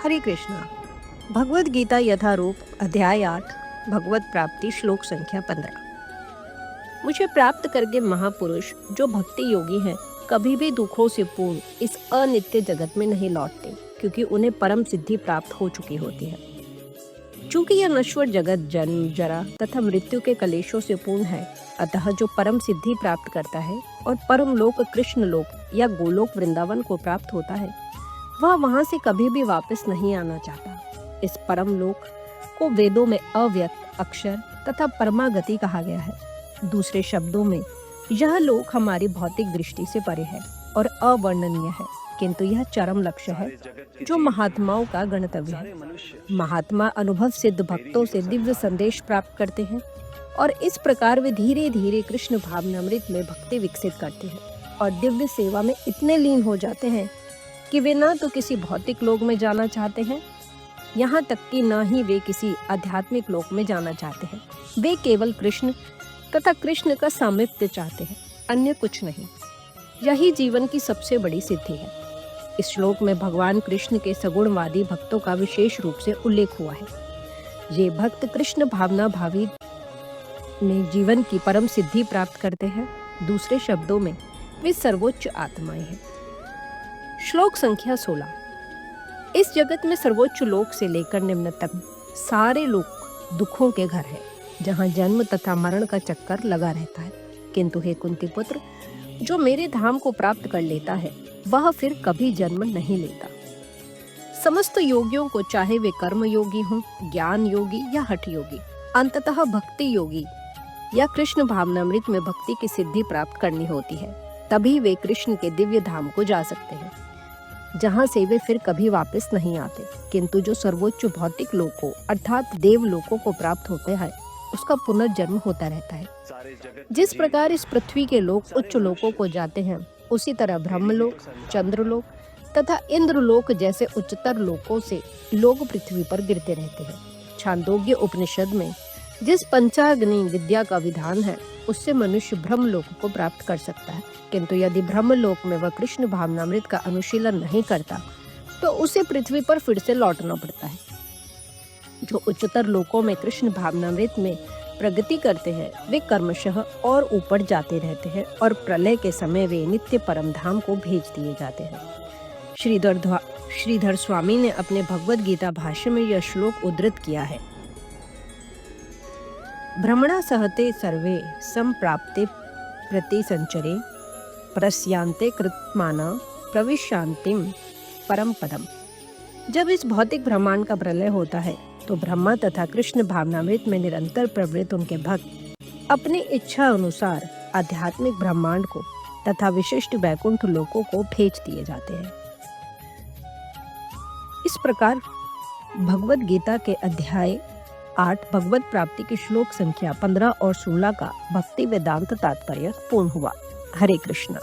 हरे कृष्णा। भगवद गीता यथारूप अध्याय 8 भगवत प्राप्ति श्लोक संख्या 15। मुझे प्राप्त करके महापुरुष जो भक्ति योगी हैं कभी भी दुखों से पूर्ण इस अनित्य जगत में नहीं लौटते, क्योंकि उन्हें परम सिद्धि प्राप्त हो चुकी होती है। चूंकि यह नश्वर जगत जन्म जरा तथा मृत्यु के कलेशों से पूर्ण है, अतः जो परम सिद्धि प्राप्त करता है और परम लोक कृष्ण लोक या गोलोक वृंदावन को प्राप्त होता है, वह वहां से कभी भी वापस नहीं आना चाहता। इस परम लोक को वेदों में अव्यक्त अक्षर तथा परमागति कहा गया है। दूसरे शब्दों में यह लोक हमारी भौतिक दृष्टि से परे है और अवर्णनीय है, किंतु यह चरम लक्ष्य है जो महात्माओं का गंतव्य है। महात्मा अनुभव सिद्ध भक्तों से दिव्य संदेश प्राप्त करते हैं और इस प्रकार वे धीरे धीरे कृष्ण भावनामृत में भक्ति विकसित करते हैं और दिव्य सेवा में इतने लीन हो जाते हैं कि वे न तो किसी भौतिक लोक में जाना चाहते हैं, यहाँ तक कि न ही वे किसी आध्यात्मिक लोक में जाना चाहते हैं। वे केवल कृष्ण तथा कृष्ण का सामिप्य चाहते हैं, अन्य कुछ नहीं। यही जीवन की सबसे बड़ी सिद्धि है। इस श्लोक में भगवान कृष्ण के सगुणवादी भक्तों का विशेष रूप से उल्लेख हुआ है। ये भक्त कृष्ण भावना भावी में जीवन की परम सिद्धि प्राप्त करते हैं। दूसरे शब्दों में वे सर्वोच्च आत्माएं हैं। श्लोक संख्या 16। इस जगत में सर्वोच्च लोक से लेकर निम्न तक सारे लोक दुखों के घर है, जहाँ जन्म तथा मरण का चक्कर लगा रहता है। किंतु हे कुंती पुत्र, जो मेरे धाम को प्राप्त कर लेता है वह फिर कभी जन्म नहीं लेता। समस्त योगियों को, चाहे वे कर्म योगी हों, ज्ञान योगी या हठ योगी, अंततः भक्ति योगी या कृष्ण भावनामृत में भक्ति की सिद्धि प्राप्त करनी होती है। तभी वे कृष्ण के दिव्य धाम को जा सकते हैं, जहाँ से वे फिर कभी वापस नहीं आते। किंतु जो सर्वोच्च भौतिक लोकों अर्थात देव लोकों को प्राप्त होते हैं, उसका पुनर्जन्म होता रहता है। जिस प्रकार इस पृथ्वी के लोग उच्च लोकों को जाते हैं, उसी तरह ब्रह्मलोक, चंद्रलोक तथा इंद्रलोक जैसे उच्चतर लोकों से लोग पृथ्वी पर गिरते रहते हैं। छांदोग्य उपनिषद में जिस पंचाग्नि विद्या का विधान है, उससे मनुष्य ब्रह्मलोक को प्राप्त कर सकता है। किंतु यदि ब्रह्मलोक में वह कृष्ण भावनामृत का अनुशीलन नहीं करता, तो उसे पृथ्वी पर फिर से लौटना पड़ता है। जो उच्चतर लोकों में कृष्ण भावनामृत में प्रगति करते हैं, वे कर्मशः और ऊपर जाते रहते हैं और प्रलय के समय वे नित्य परम धाम को भेज दिए जाते हैं। श्रीधर स्वामी ने अपने भगवद गीता भाष्य में यह श्लोक उद्धृत किया है। भ्रमणा सहते सर्वे संप्राप्ते प्रति संचरे प्रस्यांते कृतमाना प्रविशांतिम परम पदम। जब इस भौतिक ब्रह्मांड का प्रलय होता है, तो ब्रह्मा तथा कृष्ण भावनामृत में निरंतर प्रवृत्त उनके भक्त अपनी इच्छा अनुसार आध्यात्मिक ब्रह्मांड को तथा विशिष्ट वैकुंठ लोकों को भेज दिए जाते हैं। इस प्रकार भगवद गीता के अध्याय 8 भगवत प्राप्ति की श्लोक संख्या 15 और 16 का भक्ति वेदांत तात्पर्य पूर्ण हुआ। हरे कृष्णा।